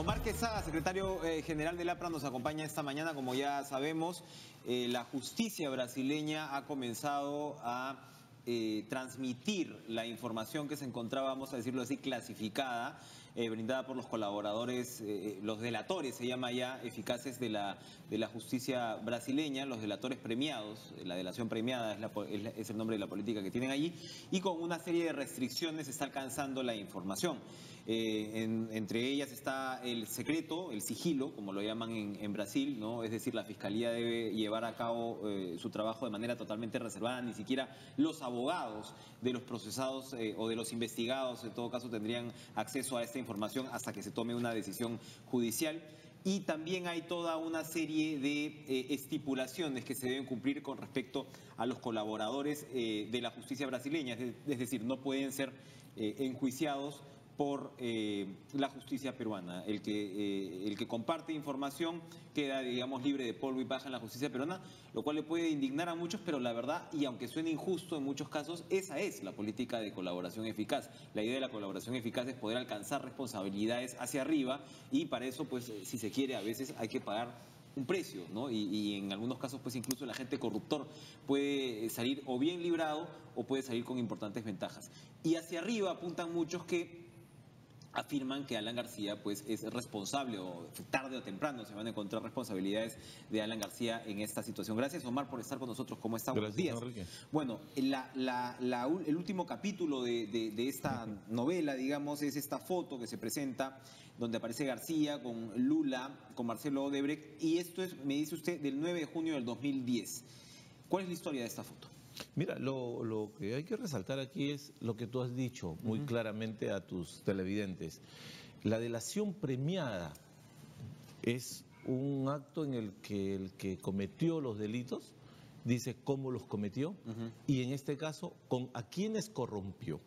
Omar Quesada, secretario general del APRA, nos acompaña esta mañana. Como ya sabemos, la justicia brasileña ha comenzado a transmitir la información que se encontraba, vamos a decirlo así, clasificada, brindada por los colaboradores, los delatores, se llama ya, eficaces de la justicia brasileña, los delatores premiados, la delación premiada es el nombre de la política que tienen allí, y con una serie de restricciones se está alcanzando la información. Entre ellas está el secreto, el sigilo, como lo llaman en Brasil, ¿no? Es decir, la Fiscalía debe llevar a cabo su trabajo de manera totalmente reservada, ni siquiera los abogados de los procesados o de los investigados, en todo caso, tendrían acceso a esta información hasta que se tome una decisión judicial. Y también hay toda una serie de estipulaciones que se deben cumplir con respecto a los colaboradores de la justicia brasileña, es decir, no pueden ser enjuiciados por la justicia peruana. El que comparte información queda, digamos, libre de polvo y paja en la justicia peruana, lo cual le puede indignar a muchos, pero la verdad, y aunque suene injusto en muchos casos, esa es la política de colaboración eficaz. La idea de la colaboración eficaz es poder alcanzar responsabilidades hacia arriba, y para eso, pues, si se quiere, a veces hay que pagar un precio, ¿no? Y en algunos casos, pues, incluso el agente corruptor puede salir o bien librado o puede salir con importantes ventajas. Y hacia arriba apuntan muchos que afirman que Alan García, pues, es responsable, o tarde o temprano se van a encontrar responsabilidades de Alan García en esta situación. Gracias, Omar, por estar con nosotros. ¿Cómo está? Buenos días. Enrique. Bueno, el último capítulo de esta novela, digamos, es esta foto que se presenta donde aparece García con Lula, con Marcelo Odebrecht, y esto es, me dice usted, del 9 de junio del 2010. ¿Cuál es la historia de esta foto? Mira, lo que hay que resaltar aquí es lo que tú has dicho muy claramente a tus televidentes. La delación premiada es un acto en el que cometió los delitos dice cómo los cometió y en este caso a quiénes corrompió.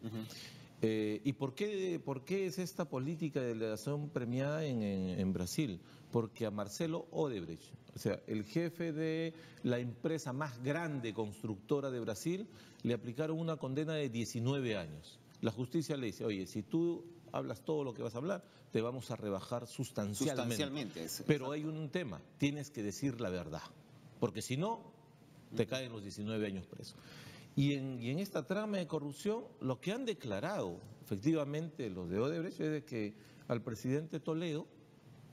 ¿Y por qué es esta política de delación premiada en Brasil? Porque a Marcelo Odebrecht, o sea, el jefe de la empresa más grande constructora de Brasil, le aplicaron una condena de 19 años. La justicia le dice, oye, si tú hablas todo lo que vas a hablar, te vamos a rebajar sustancialmente. Pero hay un tema, tienes que decir la verdad, porque si no, te caen los 19 años preso. Y en esta trama de corrupción, lo que han declarado efectivamente los de Odebrecht es de que al presidente Toledo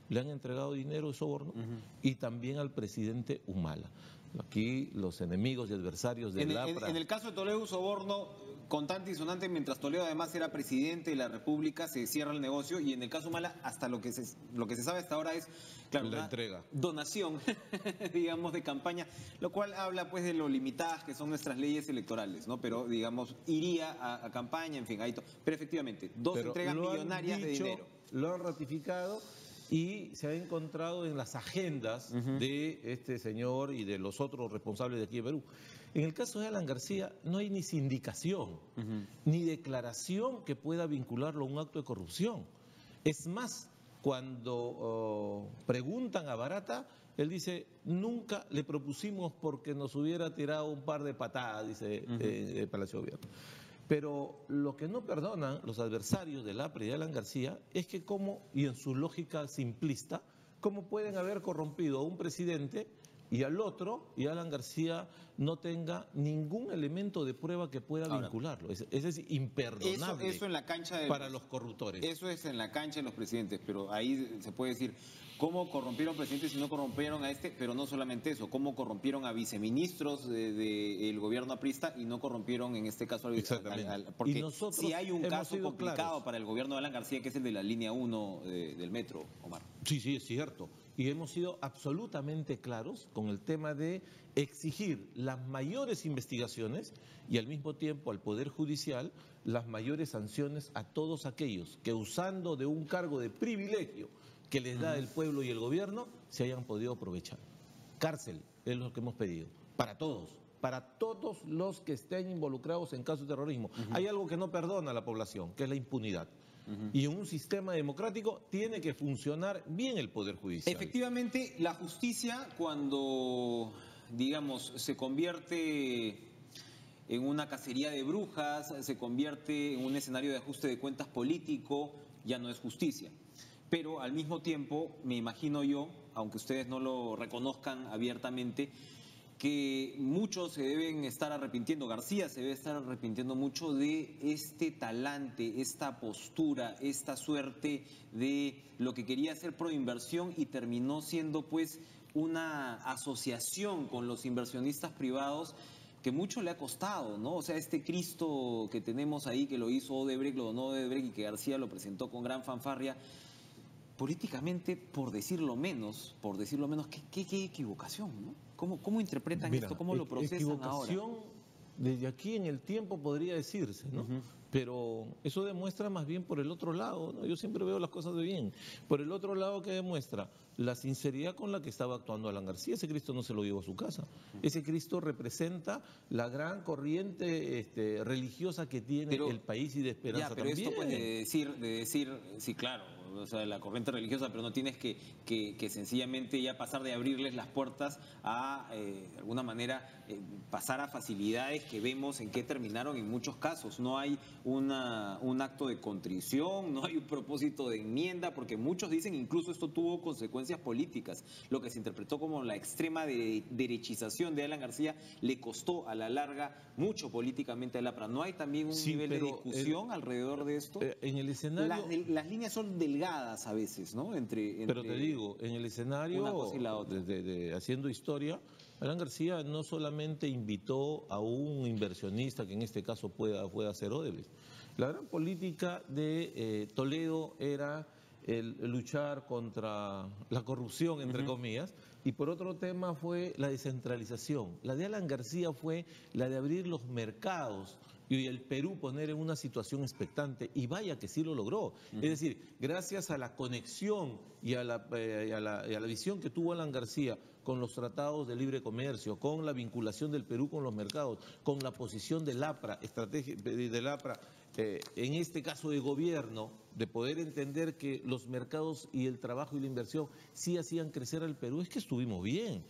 le han entregado dinero de soborno y también al presidente Humala. Aquí los enemigos y adversarios del APRA... En el caso de Toledo, soborno contante y sonante, mientras Toledo además era presidente de la República, se cierra el negocio, y en el caso Humala, hasta lo que se sabe hasta ahora es, claro, la entrega. Donación, digamos, de campaña, lo cual habla, pues, de lo limitadas que son nuestras leyes electorales, ¿no? Pero, digamos, iría a campaña, en fin, ahí pero efectivamente, entregas millonarias de dinero. Lo han ratificado y se ha encontrado en las agendas de este señor y de los otros responsables de aquí de Perú. En el caso de Alan García no hay ni sindicación, ni declaración que pueda vincularlo a un acto de corrupción. Es más, cuando preguntan a Barata, él dice, nunca le propusimos porque nos hubiera tirado un par de patadas, dice, el Palacio de Gobierno. Pero lo que no perdonan los adversarios del APRA y de Alan García es que cómo, y en su lógica simplista, cómo pueden haber corrompido a un presidente y al otro, y Alan García no tenga ningún elemento de prueba que pueda vincularlo. Eso es imperdonable eso en la cancha para los corruptores. Eso es en la cancha de los presidentes, pero ahí se puede decir cómo corrompieron presidentes y no corrompieron a pero no solamente eso, cómo corrompieron a viceministros del gobierno aprista y no corrompieron en este caso porque si hay un caso complicado para el gobierno de Alan García, que es el de la línea 1 del metro, Omar. Sí, es cierto. Y hemos sido absolutamente claros con el tema de exigir las mayores investigaciones y al mismo tiempo al Poder Judicial las mayores sanciones a todos aquellos que, usando de un cargo de privilegio que les da el pueblo y el gobierno, se hayan podido aprovechar. Cárcel es lo que hemos pedido, para todos los que estén involucrados en casos de terrorismo. Hay algo que no perdona a la población, que es la impunidad. Y en un sistema democrático tiene que funcionar bien el Poder Judicial. Efectivamente, la justicia, cuando, digamos, se convierte en una cacería de brujas, se convierte en un escenario de ajuste de cuentas político, ya no es justicia. Pero al mismo tiempo, me imagino yo, aunque ustedes no lo reconozcan abiertamente, que muchos se deben estar arrepintiendo, García se debe estar arrepintiendo mucho de este talante, esta postura, esta suerte de lo que quería hacer proinversión y terminó siendo pues una asociación con los inversionistas privados que mucho le ha costado, ¿no? O sea, este Cristo que tenemos ahí, que lo hizo Odebrecht, lo donó Odebrecht y que García lo presentó con gran fanfarria, políticamente, por decirlo menos, qué equivocación, ¿no? ¿Cómo interpretan Mira, esto? ¿Cómo lo procesan ahora? equivocación desde aquí en el tiempo podría decirse, ¿no? Pero eso demuestra más bien por el otro lado, ¿no? Yo siempre veo las cosas de bien. Por el otro lado, ¿qué demuestra? La sinceridad con la que estaba actuando Alan García. Ese Cristo no se lo llevó a su casa. Ese Cristo representa la gran corriente religiosa que tiene el país y de esperanza pero también. esto pues de decir, sí, claro, o sea, la corriente religiosa, pero no tienes que sencillamente ya pasar de abrirles las puertas a, de alguna manera, pasar a facilidades que vemos en qué terminaron en muchos casos. No hay un acto de contrición, no hay un propósito de enmienda, porque muchos dicen incluso esto tuvo consecuencias políticas. Lo que se interpretó como la extrema derechización de Alan García le costó a la larga mucho políticamente a la APRA. ¿No hay también un nivel de discusión alrededor de esto? En el escenario... Las líneas son delgadas a veces, ¿no? Pero te digo, en el escenario, una cosa y la otra. haciendo historia, Alan García no solamente invitó a un inversionista, que en este caso pueda ser Odebrecht. La gran política de Toledo era el luchar contra la corrupción, entre comillas, y por otro tema fue la descentralización. La de Alan García fue la de abrir los mercados y el Perú poner en una situación expectante, y vaya que sí lo logró. Es decir, gracias a la conexión y a la visión que tuvo Alan García con los tratados de libre comercio, con la vinculación del Perú con los mercados, con la posición del APRA, del APRA, en este caso de gobierno, de poder entender que los mercados y el trabajo y la inversión sí hacían crecer al Perú, es que estuvimos bien.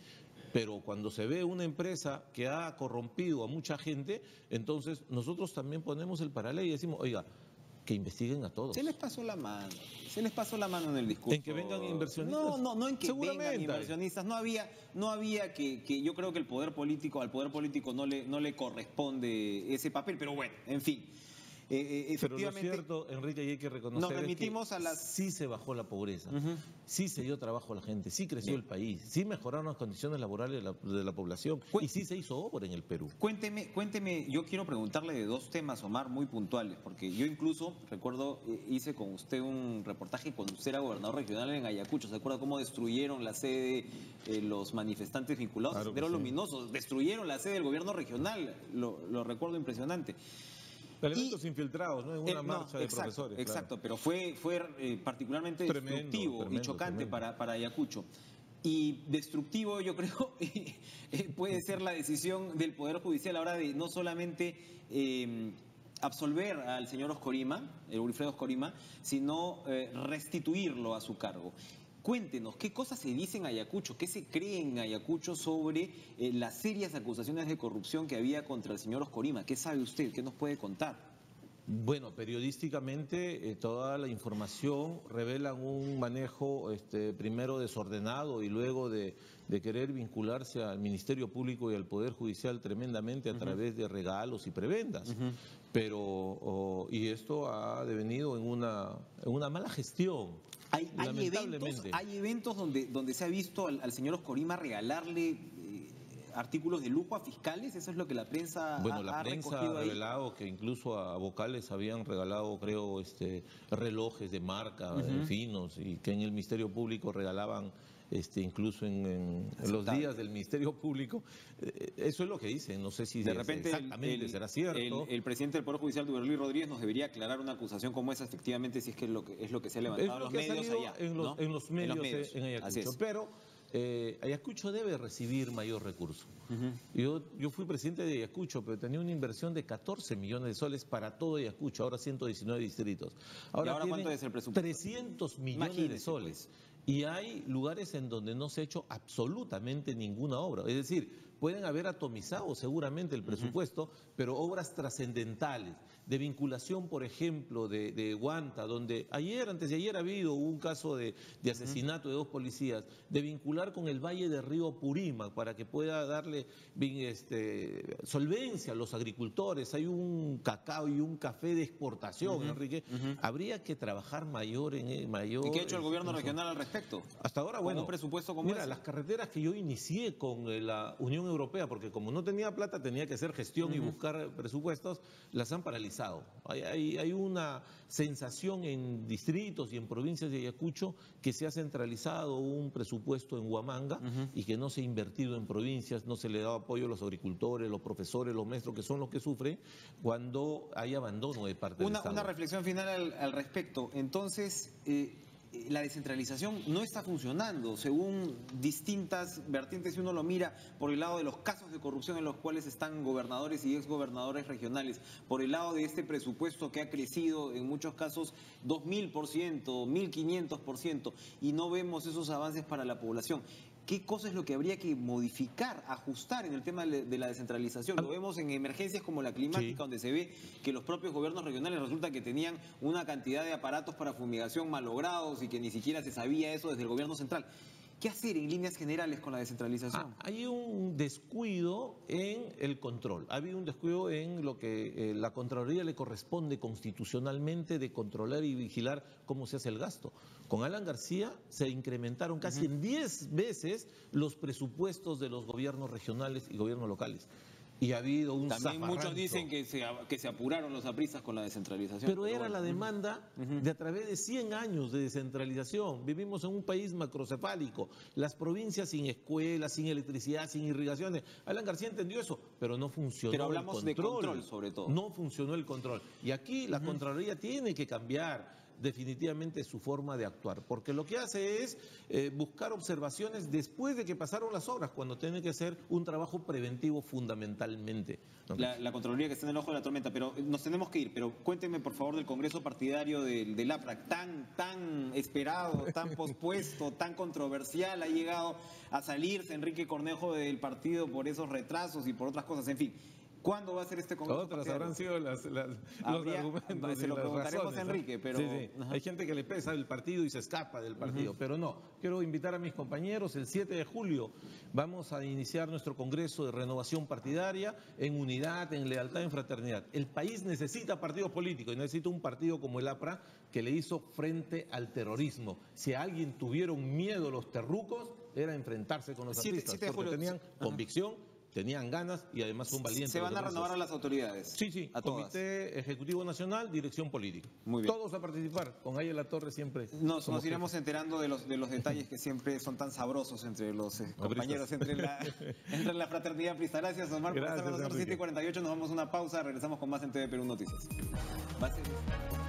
Pero cuando se ve una empresa que ha corrompido a mucha gente, entonces nosotros también ponemos el paralelo y decimos, oiga, que investiguen a todos. Se les pasó la mano en el discurso. En que vengan inversionistas. No en que vengan inversionistas. No había que yo creo que al poder político no le corresponde ese papel, pero bueno, en fin. Efectivamente, pero lo cierto, Enrique, y hay que reconocer, nos remitimos es que sí se bajó la pobreza, sí se dio trabajo a la gente, sí creció el país, sí mejoraron las condiciones laborales de la población y sí se hizo obra en el Perú. Cuénteme, yo quiero preguntarle de dos temas, Omar, muy puntuales, porque yo incluso recuerdo, hice con usted un reportaje cuando usted era gobernador regional en Ayacucho. ¿Se acuerda cómo destruyeron la sede los manifestantes vinculados a Sendero Luminoso? Destruyeron la sede del gobierno regional, lo recuerdo impresionante. Elementos infiltrados, ¿no? En una marcha de profesores. Exacto, pero fue particularmente destructivo y chocante para Ayacucho. Y destructivo, yo creo, puede ser la decisión del Poder Judicial ahora de no solamente absolver al señor Oscorima, el Wilfredo Oscorima, sino restituirlo a su cargo. Cuéntenos, ¿qué cosas se dicen en Ayacucho? ¿Qué se cree en Ayacucho sobre las serias acusaciones de corrupción que había contra el señor Oscorima? ¿Qué sabe usted? ¿Qué nos puede contar? Bueno, periodísticamente toda la información revela un manejo primero desordenado y luego de querer vincularse al Ministerio Público y al Poder Judicial tremendamente a través de regalos y prebendas. Pero y esto ha devenido en una mala gestión. Hay eventos donde se ha visto al señor Oscorima regalarle artículos de lujo a fiscales. Eso es lo que la prensa la prensa ha revelado que incluso a vocales habían regalado, creo, relojes de marca finos, y que en el Ministerio Público regalaban incluso en los días del Ministerio Público. Eso es lo que dicen, no sé si de repente exactamente será cierto. El presidente del Poder Judicial, Duberly Rodríguez, nos debería aclarar una acusación como esa, efectivamente, si es que es lo que se ha levantado en los medios allá. En los medios en Ayacucho. Pero Ayacucho debe recibir mayor recurso. Yo fui presidente de Ayacucho, pero tenía una inversión de 14 millones de soles para todo Ayacucho, ahora 119 distritos. ¿Y ahora cuánto es el presupuesto? 300 millones de soles. Y hay lugares en donde no se ha hecho absolutamente ninguna obra. Es decir, pueden haber atomizado seguramente el presupuesto, pero obras trascendentales, de vinculación, por ejemplo, de Huanta, donde antes de ayer ha habido un caso de asesinato de 2 policías, de vincular con el Valle de Río Purímac para que pueda darle solvencia a los agricultores. Hay un cacao y un café de exportación, Enrique. Habría que trabajar mayor. ¿Y qué ha hecho el gobierno regional al respecto? Hasta ahora, bueno, un presupuesto como mira, ese. las carreteras que yo inicié con la Unión Europea, porque como no tenía plata tenía que hacer gestión y buscar presupuestos, las han paralizado. Hay una sensación en distritos y en provincias de Ayacucho que se ha centralizado un presupuesto en Huamanga y que no se ha invertido en provincias, no se le da apoyo a los agricultores, los profesores, los maestros, que son los que sufren cuando hay abandono de parte del Estado. Una reflexión final al respecto. Entonces, la descentralización no está funcionando, según distintas vertientes, si uno lo mira por el lado de los casos de corrupción en los cuales están gobernadores y exgobernadores regionales, por el lado de este presupuesto que ha crecido en muchos casos 2000%, 1500%, y no vemos esos avances para la población. ¿Qué cosa es lo que habría que modificar, ajustar en el tema de la descentralización? Lo vemos en emergencias como la climática, donde se ve que los propios gobiernos regionales resulta que tenían una cantidad de aparatos para fumigación malogrados y que ni siquiera se sabía eso desde el gobierno central. ¿Qué hacer en líneas generales con la descentralización? Hay un descuido en el control. Ha habido un descuido en lo que la Contraloría le corresponde constitucionalmente de controlar y vigilar cómo se hace el gasto. Con Alan García se incrementaron casi en 10 veces los presupuestos de los gobiernos regionales y gobiernos locales. Y ha habido un También muchos dicen que se apuraron los apristas con la descentralización. Pero era la demanda de a través de 100 años de descentralización. Vivimos en un país macrocefálico, las provincias sin escuelas, sin electricidad, sin irrigaciones. Alan García entendió eso, pero no funcionó. Pero hablamos el control, de control, sobre todo. No funcionó el control. Y aquí la Contraloría tiene que cambiar definitivamente su forma de actuar, porque lo que hace es buscar observaciones después de que pasaron las obras, cuando tiene que ser un trabajo preventivo fundamentalmente. La Contraloría que está en el ojo de la tormenta, pero nos tenemos que ir, pero cuéntenme por favor del Congreso Partidario del APRA, tan esperado, tan pospuesto, tan controversial, ha llegado a salirse Enrique Cornejo del partido por esos retrasos y por otras cosas, en fin. ¿Cuándo va a ser este Congreso? Otras habrán sido los argumentos. Se lo preguntaremos razones, a Enrique, pero... Sí. Hay gente que le pesa el partido y se escapa del partido, pero no. Quiero invitar a mis compañeros, el 7 de julio vamos a iniciar nuestro Congreso de Renovación Partidaria en unidad, en lealtad, en fraternidad. El país necesita partidos políticos y necesita un partido como el APRA que le hizo frente al terrorismo. Si a alguien tuvieron miedo los terrucos, era enfrentarse con los artistas, porque tenían convicción, tenían ganas y además son valientes. ¿Se van a renovar a las autoridades? Sí, a todas. Comité Ejecutivo Nacional, Dirección Política. Muy bien. Todos a participar, con Aya La Torre siempre. Nos iremos enterando de los detalles que siempre son tan sabrosos entre los compañeros, entre la fraternidad aprista. Gracias, Omar, por estar con nosotros. 7:48, nos vamos a una pausa, regresamos con más en TV Perú Noticias. Va a ser...